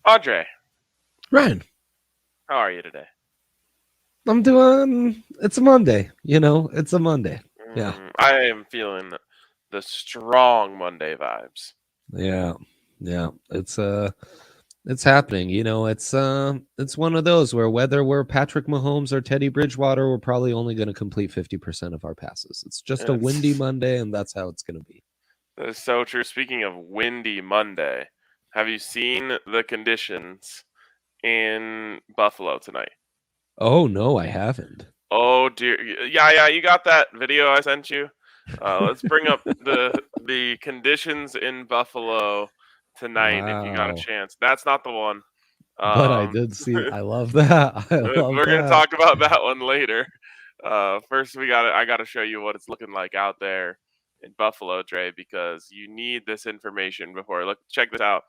Andre, Ryan, how are you today? I'm doing. It's a Monday. It's a Monday. Yeah, I am feeling the strong Monday vibes. yeah, yeah. It's happening. It's one of those where whether we're Patrick Mahomes or Teddy Bridgewater, we're probably only going to complete 50% of our passes. It's just a windy It's, Monday, and that's how it's going to be. it's so true. Speaking of windy Monday, have you seen the conditions in Buffalo tonight? Oh no, I haven't. Oh dear, yeah, you got that video I sent you. Let's bring up the conditions in Buffalo tonight if you got a Wow. chance. That's not the one. But I Um, did see. I love that. I love We're gonna that. talk about that one later. First, I gotta show you what it's looking like out there in Buffalo, Dre, because you need this information before. Look, check this out.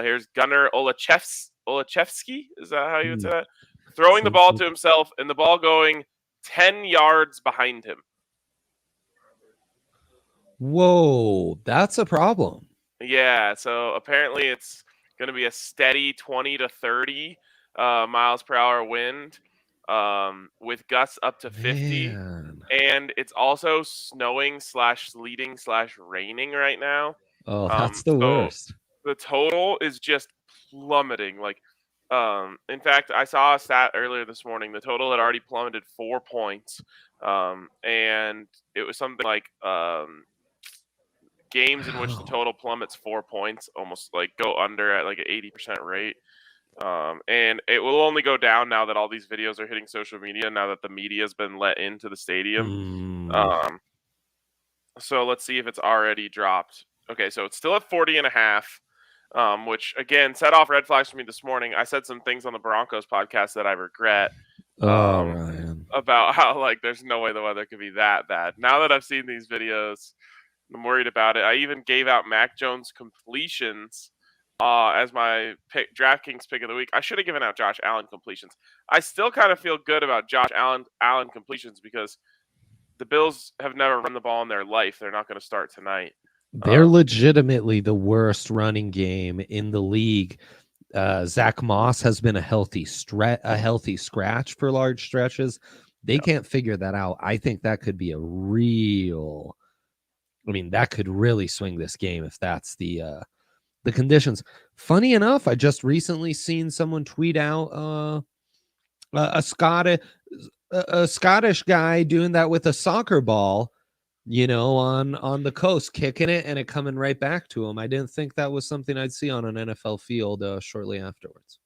Here's Gunnar Olachevsky. Is that how you would say Hmm. that? Throwing the ball Something. to himself and the ball going 10 yards behind him. Whoa, that's a problem. Yeah, so apparently it's going to be a steady 20 to 30 miles per hour wind with gusts up to 50. Man. And it's also snowing slash sleeting slash raining right now. Oh, that's the So worst. the total is just plummeting. In fact, I saw a stat earlier this morning. The total had already plummeted 4 points. And it was something like games in which the Wow. total plummets 4 points, almost like go under at like an 80% rate. And it will only go down now that all these videos are hitting social media, now that the media has been let into the stadium. Mm. Um, so let's see if it's already dropped. Okay, so it's still at 40 and a half, which again set off red flags for me this morning. I said some things on the Broncos podcast that I regret Oh, um, Ryan. about how like there's no way the weather could be that bad. Now that I've seen these videos, I'm worried about it. I even gave out Mac Jones completions as my DraftKings pick of the week. I should have given out Josh Allen completions. I still kind of feel good about Josh Allen completions because the Bills have never run the ball in their life. They're not going to start tonight. They're legitimately the worst running game in the league. Zach Moss has been a healthy scratch for large stretches. They can't figure that out. I think that could be that could really swing this game if that's the conditions. Funny enough, I just recently seen someone tweet out a Scottish guy doing that with a soccer ball, on the coast, kicking it and it coming right back to him. I didn't think that was something I'd see on an NFL field shortly afterwards.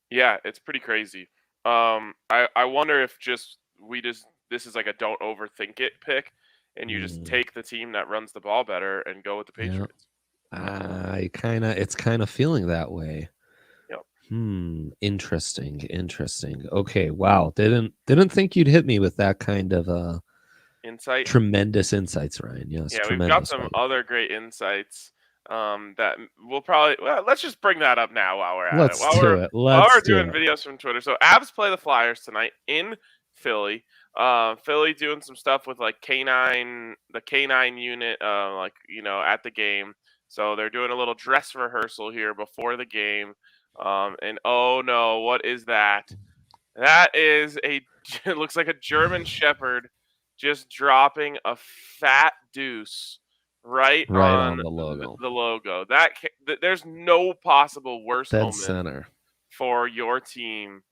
Yeah, it's pretty crazy. I wonder if this is like a don't overthink it pick, and you just take the team that runs the ball better and go with the Yeah, Patriots. it's kind of feeling that way. Yep. Interesting. Okay, wow. Didn't think you'd hit me with that kind of Insight. tremendous insights, Ryan. Yes, Yeah, we've got tremendous, by some the way. other great insights that we'll probably let's just bring that up now while we're at it. Let's do it. While Let's we're do doing it. videos from Twitter. So Abs play the Flyers tonight in Philly. Philly doing some stuff with like the K9 unit, at the game. So they're doing a little dress rehearsal here before the game. And oh no, what is that? That is it looks like a German Shepherd just dropping a fat deuce right Right on on the logo. the logo. There's no possible worse Dead omen center. for your team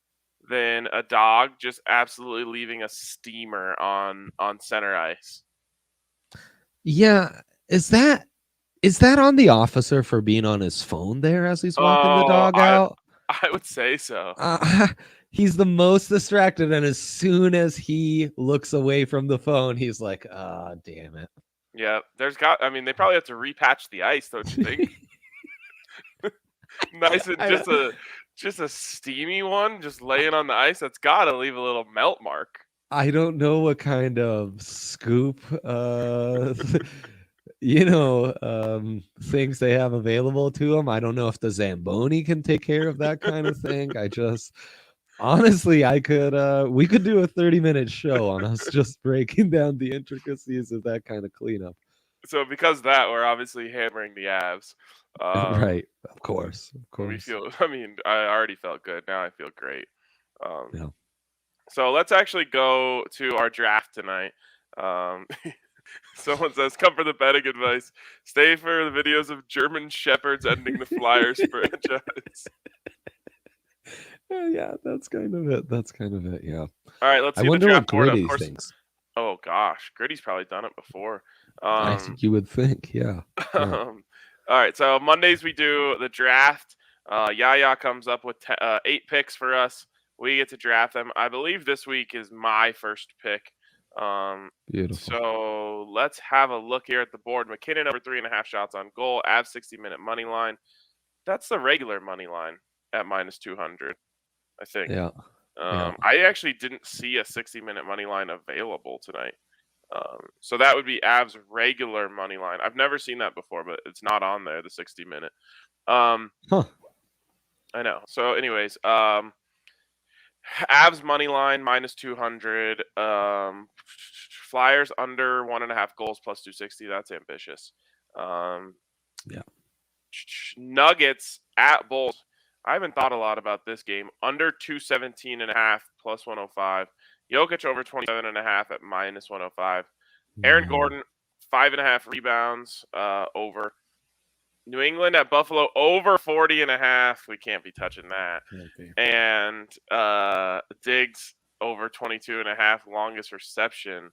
than a dog just absolutely leaving a steamer on center ice. Yeah, is that on the officer for being on his phone there as he's walking the Oh, dog out? I would say so. He's the most distracted, and as soon as he looks away from the phone, he's like, "Ah, damn it." Yeah, they probably have to repatch the ice, don't you think? Nice and just a steamy one just laying on the ice. That's got to leave a little melt mark. I don't know what kind of scoop things they have available to them. I don't know if the Zamboni can take care of that kind of thing. I just honestly, we could do a 30-minute show on us just breaking down the intricacies of that kind of cleanup. So because of that, we're obviously hammering the Avs. Right. Of course. We feel. I mean, I already felt good. Now I feel great. Yeah. So let's actually go to our draft tonight. Um, Someone says, "Come for the betting advice. Stay for the videos of German shepherds ending the Flyers franchise." Yeah, that's kind of it. That's kind of it. Yeah. All right, let's I see the wonder what draft board. Of Gritty course. thinks. Oh gosh, Gritty's probably done it before. I think you would think, yeah. Yeah. All right, so Mondays we do the draft. Yaya comes up with 8 picks for us. We get to draft them. I believe this week is my first pick. Beautiful. So let's have a look here at the board. McKinnon over 3.5 shots on goal. Avs 60-minute money line. That's the regular money line at minus 200, I think. Yeah. I actually didn't see a 60-minute money line available tonight. So that would be Avs regular money line. I've never seen that before, but it's not on there, the 60-minute. Huh. I know. So anyways, Avs money line minus 200. Flyers under 1.5 goals plus 260. That's ambitious. Yeah. Nuggets at Bulls. I haven't thought a lot about this game. Under 217.5 plus 105. Jokic over 27.5 at minus 105. Aaron Gordon 5.5 rebounds over. New England at Buffalo over 40.5. We can't be touching that. And Diggs over 22.5 longest reception.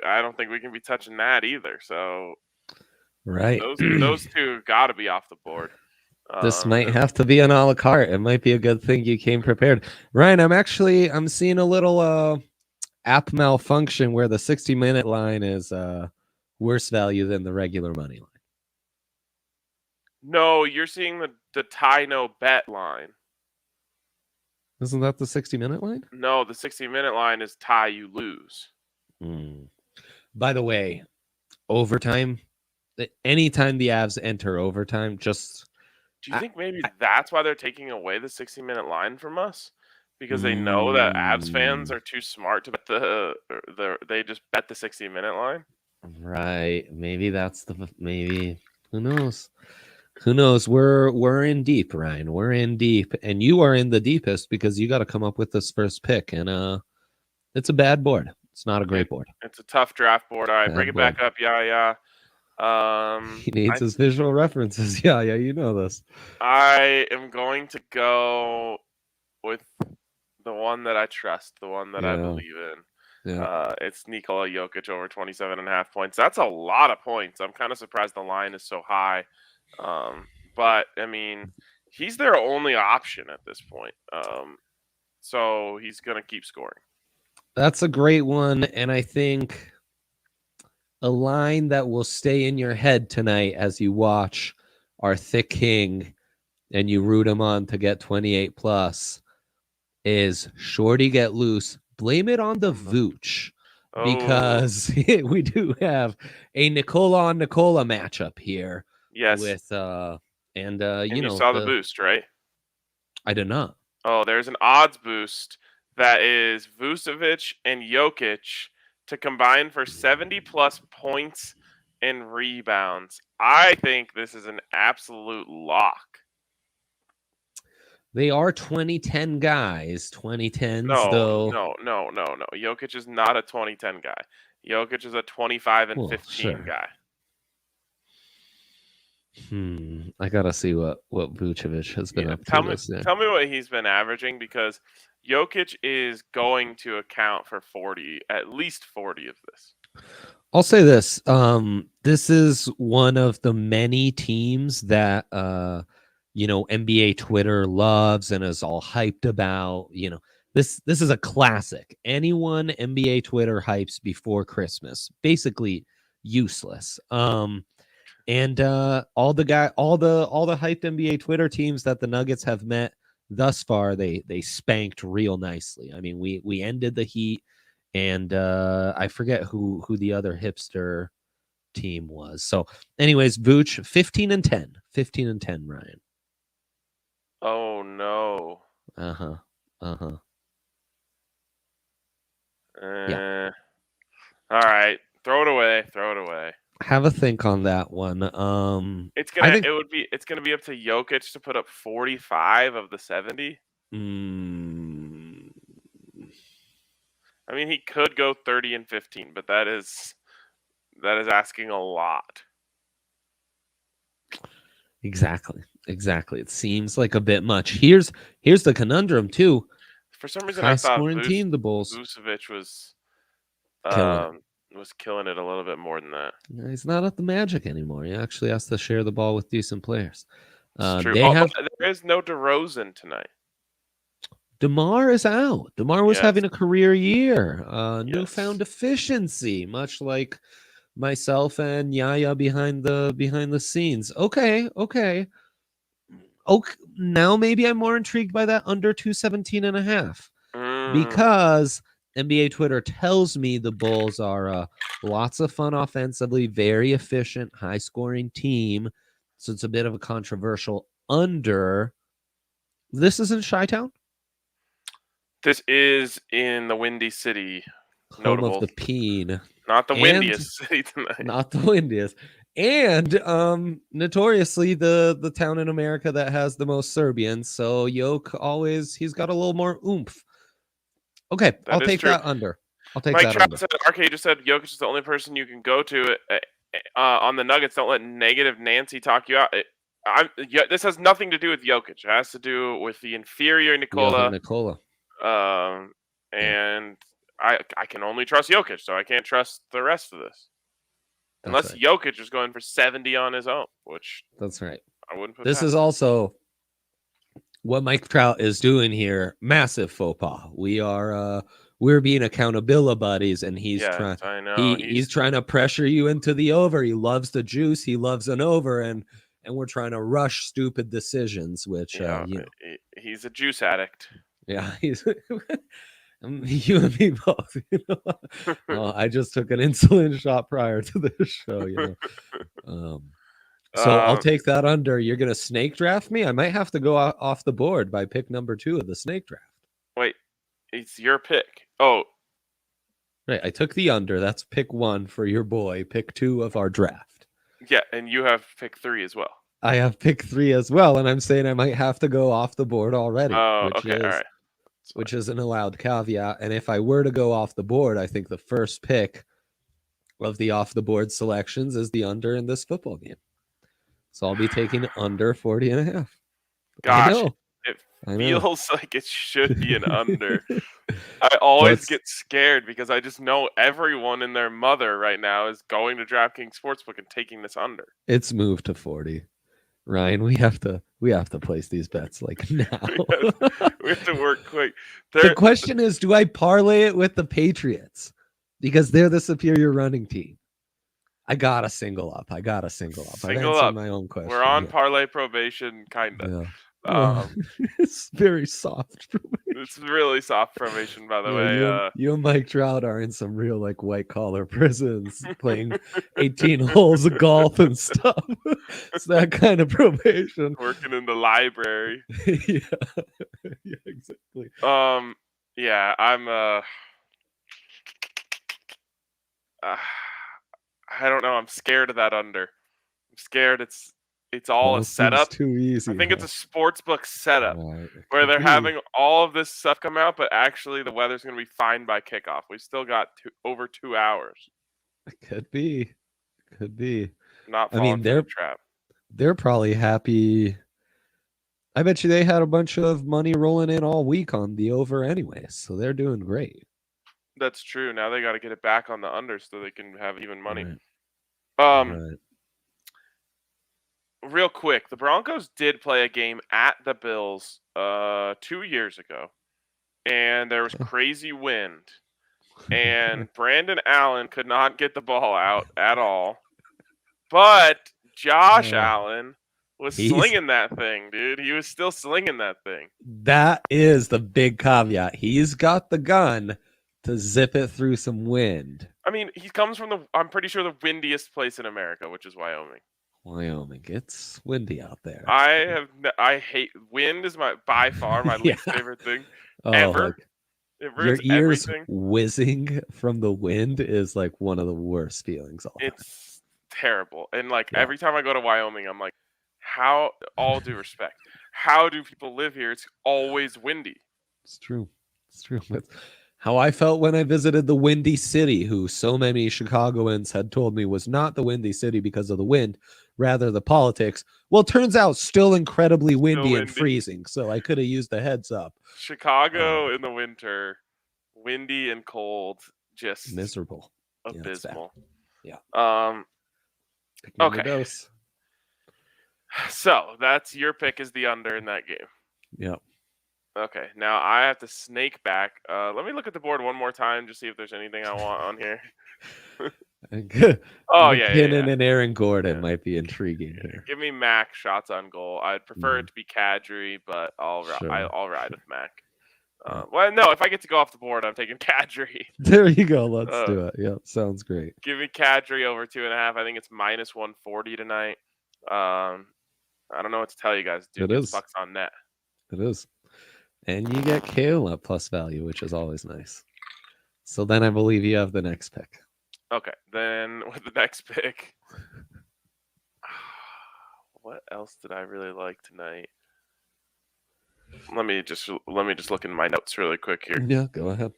I don't think we can be touching that either. So right. those two got to be off the board. This might have to be an a la carte. It might be a good thing you came prepared. Ryan, I'm seeing a little app malfunction where the 60-minute line is worse value than the regular money line. No, you're seeing the tie no bet line. Isn't that the 60-minute line? No, the 60-minute line is tie you lose. By the way, overtime, anytime the Avs enter overtime, just... Do you think maybe that's why they're taking away the 60-minute line from us? Because they know that Avs fans are too smart to bet they just bet the 60-minute line? Right. Maybe that's maybe. Who knows? Who knows? We're in deep, Ryan. We're in deep. And you are in the deepest because you got to come up with this first pick. And it's a bad board. It's not a great board. It's a tough draft board. All right, bring it back up. Yeah. He needs his visual references. Yeah, you know this. I am going to go with the one that I trust, the one that I believe in. Yeah. It's Nikola Jokic over 27.5 points. That's a lot of points. I'm kind of surprised the line is so high. But I mean, he's their only option at this point. So he's going to keep scoring. That's a great one. And I think a line that will stay in your head tonight as you watch our thick king and you root him on to get 28 plus is Shorty get loose. Blame it on the Vooch because we do have a Nikola on Nikola matchup here. Yes. With you saw the boost, right? I did not. Oh, there's an odds boost that is Vucevic and Jokic to combine for 70 plus points and rebounds. I think this is an absolute lock. They are 2010 guys. 2010s, though. No. Jokic is not a 2010 guy. Jokic is a 25 and 15 guy. I gotta see what Vucevic has been up to. Tell me what he's been averaging, because Jokic is going to account for at least 40 of this. I'll say this. This is one of the many teams that NBA Twitter loves and is all hyped about. This is a classic. Anyone NBA Twitter hypes before Christmas, basically useless. And all the hyped NBA Twitter teams that the Nuggets have met thus far, they spanked real nicely. I mean, we ended the Heat, and I forget who the other hipster team was. So, anyways, Vooch 15 and 10, Ryan. Oh no. Yeah. All right. Throw it away. Throw it away. Have a think on that one. It's I gonna. think. It's gonna be up to Jokic to put up 45 of the 70. Mm, I mean, he could go 30 and 15, but that is asking a lot. exactly. It seems like a bit much. Here's the conundrum too. For some reason, High I thought scoring team, the Bulls. Vucevic was Killing killing it a little bit more than that. He's not at the Magic anymore. He actually has to share the ball with decent players. It's true. They have there is no DeRozan tonight. DeMar is out. DeMar was Yes. having a career year. Yes. Newfound efficiency, much like myself and Yaya behind the scenes. Okay. Now maybe I'm more intrigued by that under 217.5 because NBA Twitter tells me the Bulls are lots of fun offensively, very efficient, high scoring team. So it's a bit of a controversial under. This is in Chi-Town? This is in the Windy City. Home Notable. of the Peen. Not the windiest city tonight. Not the windiest. And notoriously the town in America that has the most Serbians. So he's got a little more oomph. Okay, I'll take that under. I'll take Mike that Trout under. said, Arcade just said Jokic is the only person you can go to on the Nuggets. Don't let negative Nancy talk you out. This has nothing to do with Jokic. It has to do with the inferior Nikola. And I can only trust Jokic, so I can't trust the rest of this. Unless Jokic is going for 70 on his own, which that's right. I wouldn't put this is also what Mike Trout is doing here. Massive faux pas. We're being accountability buddies, and he's trying to pressure you into the over. He loves the juice. He loves an over, and we're trying to rush stupid decisions. Which he's a juice addict. Yeah, he's. You and me both. I just took an insulin shot prior to this show. So I'll take that under. You're gonna snake draft me. I might have to go off the board by pick number 2 of the snake draft. Wait, it's your pick. Oh, right. I took the under. That's pick 1 for your boy. Pick 2 of our draft. Yeah, and you have pick 3 as well. I have pick 3 as well, and I'm saying I might have to go off the board already. Oh, okay, all right. Which is an allowed caveat. And if I were to go off the board, I think the first pick of the off the board selections is the under in this football game. So I'll be taking under 40.5. Gosh, it feels like it should be an under. I always get scared because I just know everyone and their mother right now is going to DraftKings Sportsbook and taking this under. It's moved to 40. Ryan, we have to place these bets like now. we have to work quick. The question is, do I parlay it with the Patriots? Because they're the superior running team. I got a single up. I've answered my own question. We're on parlay probation, kind of. Yeah. It's very soft. It's really soft probation, by the way. You and Mike Trout are in some real white collar prisons, playing 18 holes of golf and stuff. It's that kind of probation. Working in the library. Yeah, exactly. Yeah, I'm. I don't know. I'm scared of that under. I'm scared it's all a setup. Too easy. I think it's a sportsbook setup where they're having all of this stuff come out, but actually the weather's going to be fine by kickoff. We've still got over 2 hours. It could be. Not falling for the trap. They're probably happy. I bet you they had a bunch of money rolling in all week on the over anyway, so they're doing great. That's true. Now they got to get it back on the under so they can have even money. Right. Real quick, the Broncos did play a game at the Bills 2 years ago, and there was crazy wind, and Brandon Allen could not get the ball out at all, but Josh Allen was slinging that thing, dude. He was still slinging that thing. That is the big caveat. He's got the gun to zip it through some wind. I mean, he comes from I'm pretty sure the windiest place in America, which is Wyoming. It's windy out there. I hate wind is by far my least favorite thing ever. It Your ruins ears everything. whizzing from the wind is like one of the worst feelings all time. It's terrible. And like Yeah. every time I go to Wyoming, I'm like, how? All due respect, how do people live here? It's always windy. It's true. It's true. That's how I felt when I visited the Windy City, who so many Chicagoans had told me was not the Windy City because of the wind, rather the politics. Well, it turns out still incredibly windy and windy. freezing, so I could have used the heads up. Chicago in the winter, windy and cold, just Miserable. abysmal. Yeah. Okay. Dose. So that's your pick is the under in that game. Yeah. Okay, now I have to snake back. Let me look at the board one more time, just see if there's anything I want on here. Oh, yeah. McKinnon and Aaron Gordon might be intriguing here. Give me Mac shots on goal. I'd prefer it to be Kadri, but I'll ride with Mac. Well, no, if I get to go off the board, I'm taking Kadri. There you go. Let's do it. Yeah, sounds great. Give me Kadri over 2.5. I think it's minus 140 tonight. I don't know what to tell you guys. Dude, it is. Bucks on net. It is. And you get Kale at plus value, which is always nice. So then I believe you have the next pick. Okay, then with the next pick, what else did I really like tonight? Let me just look in my notes really quick here. Yeah, go ahead.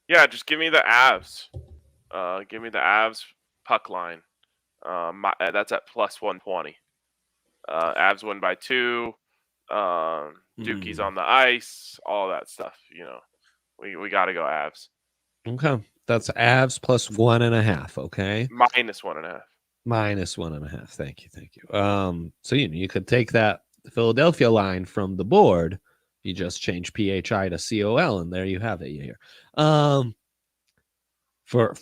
Yeah, just give me the Avs. Give me the Avs puck line. That's at plus 120. Avs win by 2. Dookie's on the ice. All that stuff. You know, we got to go Avs. Okay, that's Avs plus 1.5. Okay, minus 1.5. Minus 1.5. Thank you. So you could take that Philadelphia line from the board. You just change PHI to COL, and there you have it here. For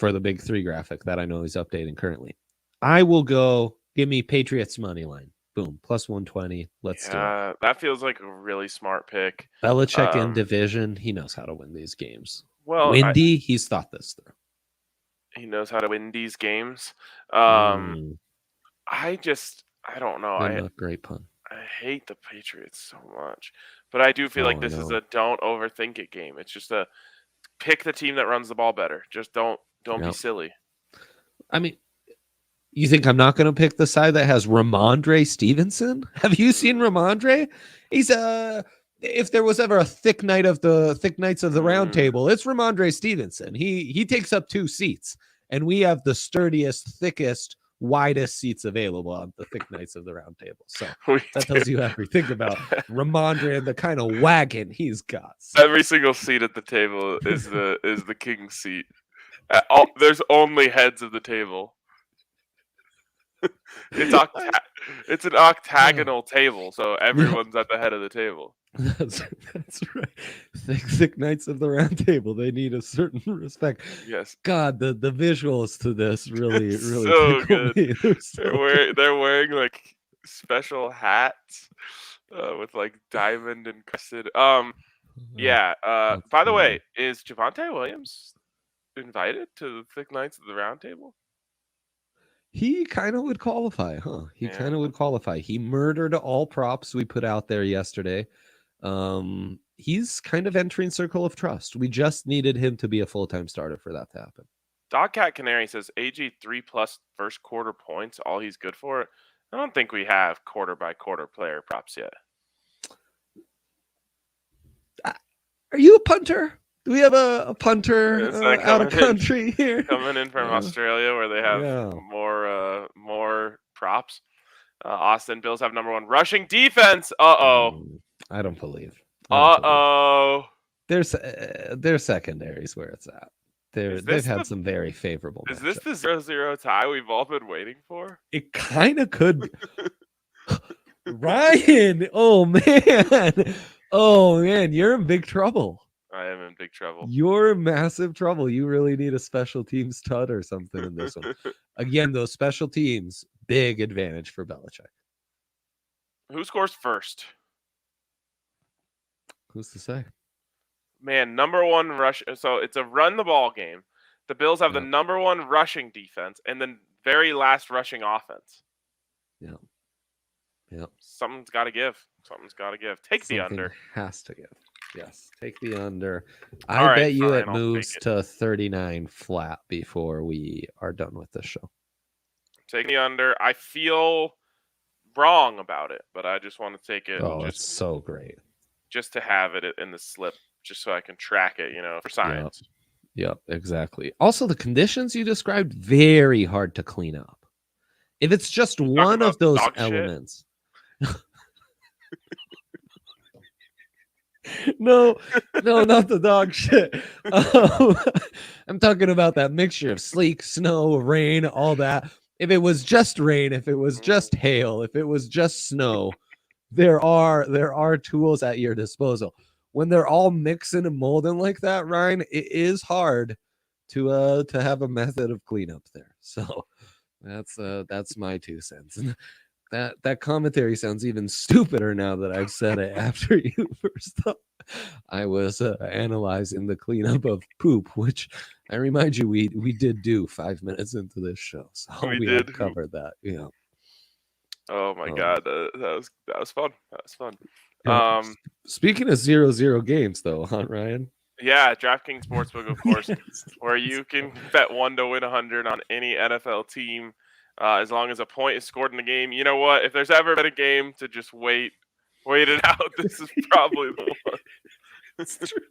the big 3 graphic that I know he's updating currently, I will go. Give me Patriots money line. Boom, plus 120. Let's do it. That feels like a really smart pick. Belichick in division. He knows how to win these games. Well, Windy, he's thought this through. He knows how to win these games. I don't know. Great pun. I hate the Patriots so much, but I do feel like this is a don't overthink it game. It's just a pick the team that runs the ball better. Just don't be silly. I mean, you think I'm not going to pick the side that has Ramondre Stevenson? Have you seen Ramondre? He's if there was ever a thick night of the thick nights of the round table, it's Ramondre Stevenson. He takes up 2 seats, and we have the sturdiest, thickest, widest seats available on the thick nights of the round table. So that tells you everything about Ramondre and the kind of wagon he's got. So. Every single seat at the table is the king's seat. There's only heads of the table. It's an octagonal table, so everyone's at the head of the table. That's right. Thick nights of the round table. They need a certain respect. Yes. God, the visuals to this really so good. Me. They're wearing like special hats with like diamond encrusted. Yeah. By the way, is Javonte Williams invited to the thick nights of the round table? He kind of would qualify, huh? He kind of would qualify. He murdered all props we put out there yesterday. He's kind of entering circle of trust. We just needed him to be a full-time starter for that to happen. Dogcat Canary says AG 3+ first quarter points, all he's good for. I don't think we have quarter by quarter player props yet. Are you a punter? Do we have a punter out of country here? Coming in from Australia where they have more props. Austin Bills have number 1 rushing defense. I don't believe. Their secondaries where it's at. They've had some very favorable. Is this the 0-0 tie we've all been waiting for? It kind of could be. Ryan, oh man, you're in big trouble. I am in big trouble. You're in massive trouble. You really need a special teams stud or something in this one. Again, those special teams, big advantage for Belichick. Who scores first? Who's to say? Man, number 1 rush. So it's a run the ball game. The Bills have the number 1 rushing defense and then very last rushing offense. Yeah. Something's got to give. Take the under. Has to give. Yes. Take the under. All I right, bet you fine, it I'll take moves it. to 39 flat before we are done with the show. Take the under. I feel wrong about it, but I just want to take it Oh, it's so great. just to have it in the slip, just so I can track it, for science. Yep, exactly. Also, the conditions you described, very hard to clean up. If it's just Talking one about of those dog shit? elements. No, not the dog shit. I'm talking about that mixture of sleet, snow, rain, all that. If it was just rain, if it was just hail, if it was just snow, there are tools at your disposal. When they're all mixing and molding like that, Ryan, it is hard to have a method of cleanup there. So that's my 2 cents. And that commentary sounds even stupider now that I've said it after you first thought I was analyzing the cleanup of poop, which I remind you we did do 5 minutes into this show. So we did. have covered that. Yeah. Oh my god, that was fun. That was fun. Yeah. Speaking of 0-0 games, though, huh, Ryan? Yeah, DraftKings Sportsbook, of course, where you can bet 1 to win 100 on any NFL team, as long as a point is scored in the game. You know what? If there's ever been a game to just wait it out, this is probably the one. It's true.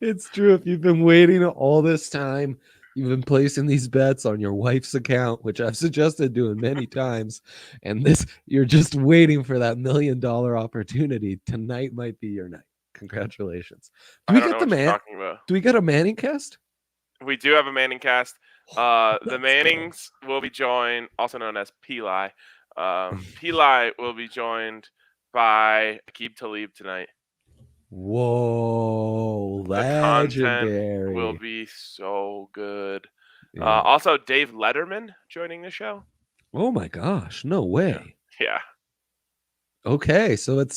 It's true. If you've been waiting all this time, you've been placing these bets on your wife's account, which I've suggested doing many times, and you're just waiting for that $1 million opportunity. Tonight might be your night. Congratulations. Do we get the man? Do we get a Manning cast? We do have a Manning cast. The Mannings will be joined, also known as Peli. Peli will be joined by Aqib Talib tonight. Whoa, legendary. The content will be so good. Yeah. Also, Dave Letterman joining the show. Oh my gosh, no way. Yeah. Okay, so it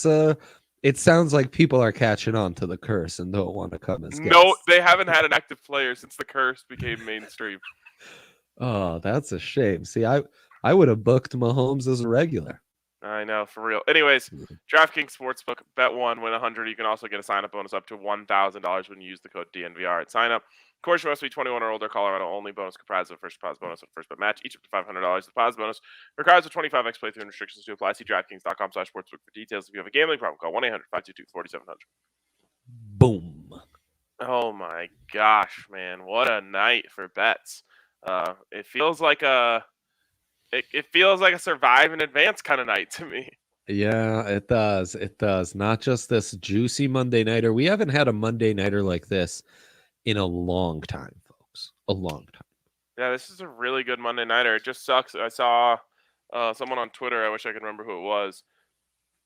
sounds like people are catching on to the curse and don't want to come as guests. No, they haven't had an active player since the curse became mainstream. Oh, that's a shame. See, I would have booked Mahomes as a regular. I know, for real. Anyways, DraftKings Sportsbook, bet 1, win 100. You can also get a sign-up bonus up to $1,000 when you use the code DNVR at sign-up. Of course, you must be 21 or older. Colorado only. Bonus comprised of first deposit bonus and first bet match. Each up to $500. Deposit bonus requires a 25x playthrough and restrictions to apply. See DraftKings.com/sportsbook for details. If you have a gambling problem, call 1-800-522-4700. Boom. Oh my gosh, man! What a night for bets. It feels like a survive in advance kind of night to me. Yeah, it does. It does. Not just this juicy Monday nighter. We haven't had a Monday nighter like this in a long time, folks. A long time. Yeah, this is a really good Monday nighter. It just sucks. I saw someone on Twitter, I wish I could remember who it was,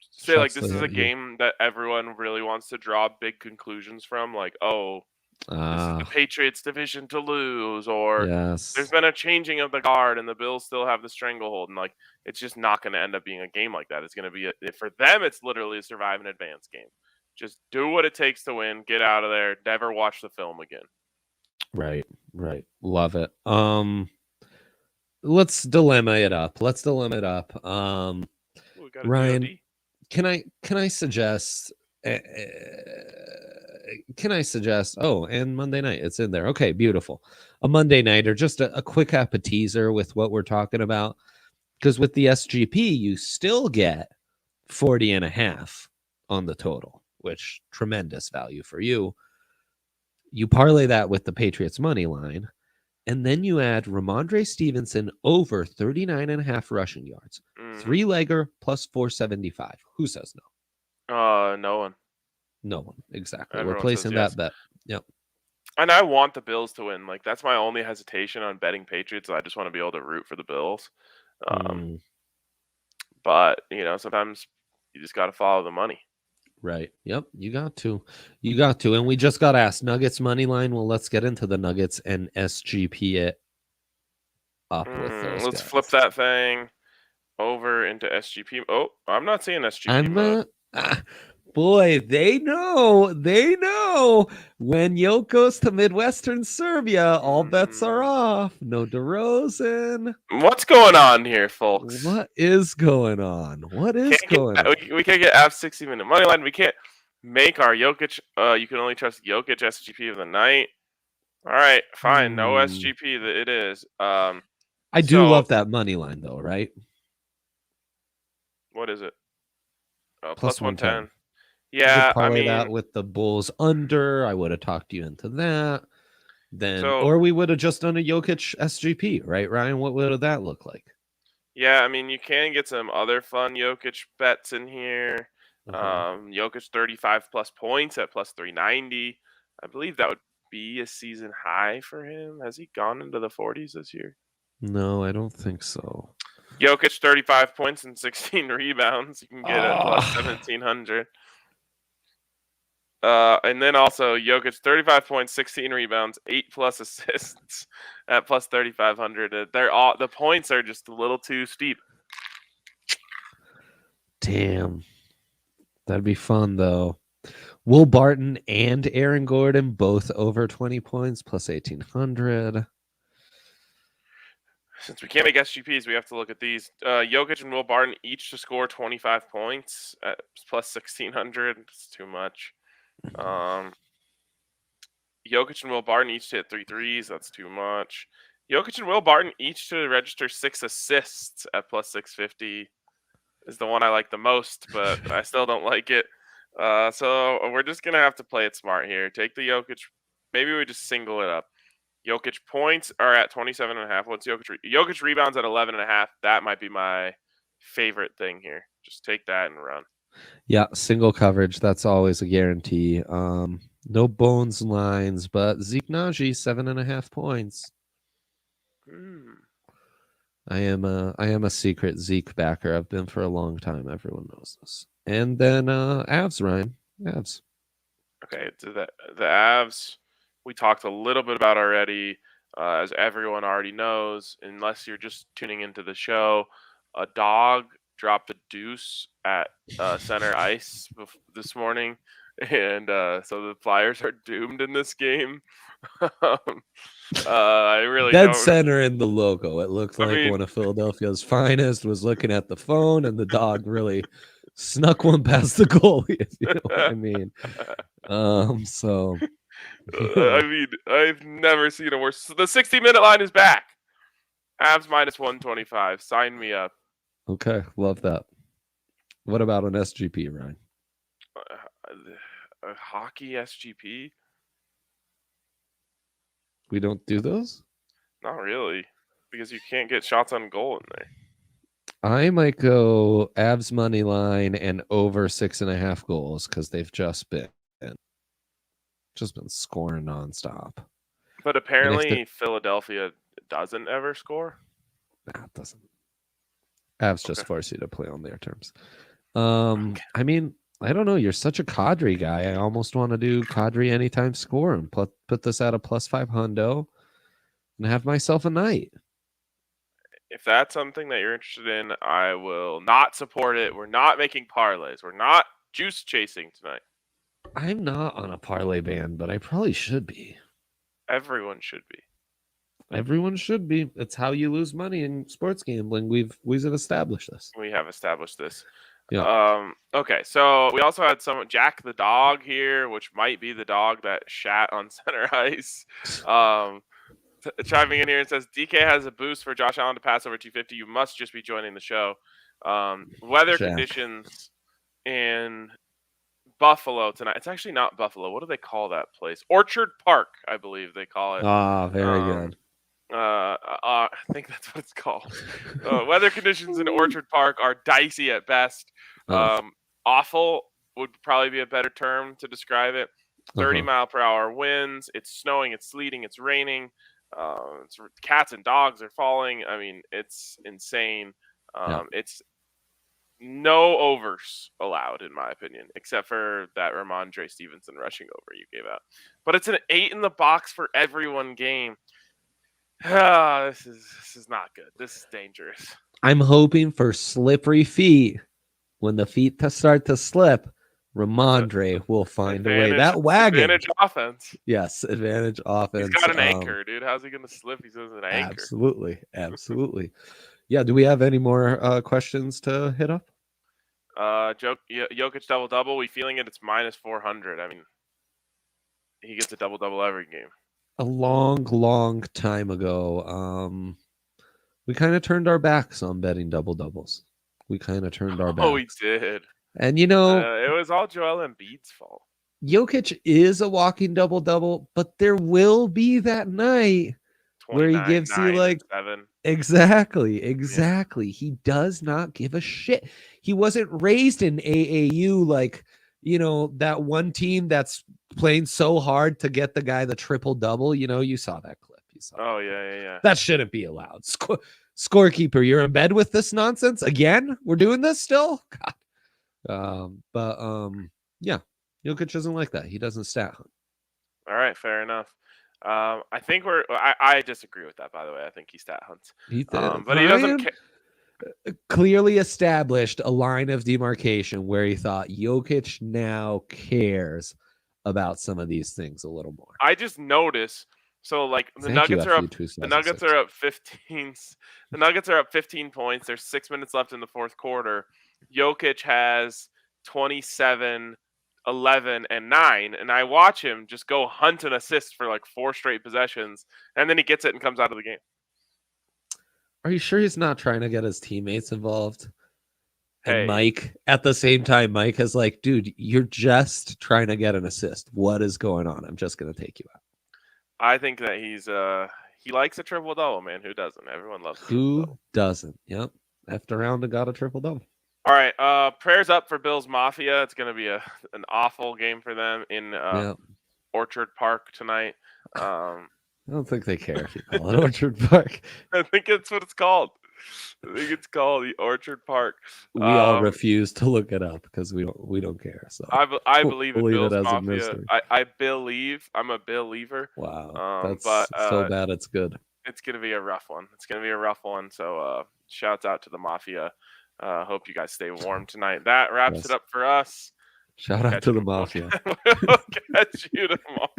say like this is a game that everyone really wants to draw big conclusions from, like, oh, this is the Patriots division to lose, or there's been a changing of the guard and the Bills still have the stranglehold, and like it's just not going to end up being a game like that. It's going to be for them, it's literally a survive and advance game. Just do what it takes to win, get out of there, never watch the film again. Right. Love it. Let's dilemma it up. Ryan, can I suggest oh, and Monday night, it's in there. Okay, beautiful. A Monday night, or just a quick appetizer with what we're talking about, because with the SGP you still get 40.5 on the total, which tremendous value for you. You parlay that with the Patriots money line, and then you add Ramondre Stevenson over 39.5 rushing yards. 3-legger plus 475. Who says no? No one. No one. Exactly. Everyone We're placing that bet. Yep. And I want the Bills to win. Like, that's my only hesitation on betting Patriots. I just want to be able to root for the Bills. But, sometimes you just got to follow the money. Right. Yep. You got to. And we just got asked Nuggets money line. Well, let's get into the Nuggets and SGP it up with those. Let's flip that thing over into SGP. Oh, I'm not seeing SGP. Boy, they know when Yoke goes to Midwestern Serbia, all bets are off. No DeRozan. What's going on here, folks? What is going on? We can't get Avs 60-minute money line. We can't. make our Jokic. You can only trust Jokic SGP of the night. All right, fine. No SGP. It is. I do love that money line though, right? What is it? Plus 110. Yeah, You could parlay that with the Bulls under. I would have talked you into that. Then, or we would have just done a Jokic SGP, right, Ryan? What would that look like? Yeah, I mean, you can get some other fun Jokic bets in here. Jokic 35 plus points at plus 390. I believe that would be a season high for him. Has he gone into the 40s this year? No, I don't think so. Jokic 35 points and 16 rebounds. You can get at plus 1700. And then also Jokic 35 points, 16 rebounds, 8 plus assists at plus 3500. The points are just a little too steep. Damn. That'd be fun though. Will Barton and Aaron Gordon both over 20 points plus 1800. Since we can't make SGPs, we have to look at these. Jokic and Will Barton each to score 25 points at plus 1600. It's too much. Jokic and Will Barton each to hit 3 threes. That's too much. Jokic and Will Barton each to register 6 assists at plus 650 is the one I like the most, but I still don't like it. So we're just going to have to play it smart here. Take the Jokic. Maybe we just single it up. Jokic points are at 27.5. What's Jokic rebounds at 11.5. That might be my favorite thing here. Just take that and run. Yeah, single coverage. That's always a guarantee. No bones lines, but Zeke Naji 7.5 points. I am a secret Zeke backer. I've been for a long time. Everyone knows this. And then Avs, Ryan. Avs. Okay, the Avs we talked a little bit about already. As everyone already knows, unless you're just tuning into the show, a dog dropped a deuce at center ice this morning, and so the Flyers are doomed in this game. I really dead center in the logo. It looked like one of Philadelphia's finest was looking at the phone, and the dog really snuck one past the goalie. If you know what I mean. So. I mean, I've never seen a worse. The 60-minute line is back. Avs minus 125. Sign me up. Okay, love that. What about an SGP, Ryan? A hockey SGP? We don't do those? Not really, because you can't get shots on goal in there. I might go Avs money line and over 6.5 goals because they've just been scoring nonstop. But apparently Philadelphia doesn't ever score. Nah, it doesn't. Avs just force you to play on their terms. I mean, I don't know. You're such a Kadri guy. I almost want to do Kadri anytime score and put this at a plus 500 and have myself a night. If that's something that you're interested in, I will not support it. We're not making parlays. We're not juice chasing tonight. I'm not on a parlay ban, but I probably should be. Everyone should be. Everyone should be. It's how you lose money in sports gambling. We've established this. We have established this. Yeah. Okay, so we also had Jack the dog here, which might be the dog that shat on center ice. Chiming in here and says DK has a boost for Josh Allen to pass over 250. You must just be joining the show. Weather conditions in Buffalo tonight. It's actually not Buffalo. What do they call that place? Orchard Park, I believe they call it. Ah, very good. I think that's what it's called. Weather conditions in Orchard Park are dicey at best. Awful would probably be a better term to describe it. 30-mile-per-hour winds. It's snowing. It's sleeting. It's raining. Cats and dogs are falling. I mean, it's insane. It's no overs allowed, in my opinion, except for that Ramondre Stevenson rushing over you gave out. But it's an 8 in the box for everyone game. This is not good. This is dangerous. I'm hoping for slippery feet. When the feet start to slip, Ramondre will find a way. That wagon. Advantage offense. Yes, advantage offense. He's got an anchor, dude. How's he going to slip? He's an anchor. Absolutely. Yeah, do we have any more questions to hit up? Jokic double-double. We feeling it. It's minus 400. I mean, he gets a double-double every game. A long time ago, we kind of turned our backs on betting double-doubles. We kind of turned our backs. Oh, we did. And, you know, it was all Joel Embiid's fault. Jokic is a walking double-double, but there will be that night where he gives you like 7. Exactly. Yeah. He does not give a shit. He wasn't raised in AAU like, you know, that one team that's playing so hard to get the guy the triple-double. You know, you saw that clip. Oh, yeah. That shouldn't be allowed. Scorekeeper, you're in bed with this nonsense again? We're doing this still? God. Yeah. Jokic isn't like that. He doesn't stat hunt. All right, fair enough. I think I disagree with that, by the way. I think he stat hunts. But he doesn't clearly established a line of demarcation where he thought Jokic now cares about some of these things a little more. I just noticed. So like the Nuggets are up 15. The Nuggets are up 15 points. There's 6 minutes left in the fourth quarter. Jokic has 27, 11, and 9, and I watch him just go hunt an assist for like 4 straight possessions, and then he gets it and comes out of the game. Are you sure he's not trying to get his teammates involved? Hey. And Mike, at the same time, Mike is like, dude, you're just trying to get an assist. What is going on? I'm just going to take you out. I think that he likes a triple-double, man. Who doesn't? Everyone loves Who doesn't? Yep. After round and got a triple-double. All right. Prayers up for Bills Mafia. It's going to be an awful game for them in Orchard Park tonight. I don't think they care if you call it Orchard Park. I think that's what it's called. I think it's called the Orchard Park. We all refuse to look it up because we don't care. So I believe in Bills Mafia. I believe. I'm a believer. Wow, that's so bad it's good. It's gonna be a rough one. So shouts out to the Mafia. Hope you guys stay warm tonight. That wraps it up for us. Shout out to the Mafia. We'll catch you tomorrow.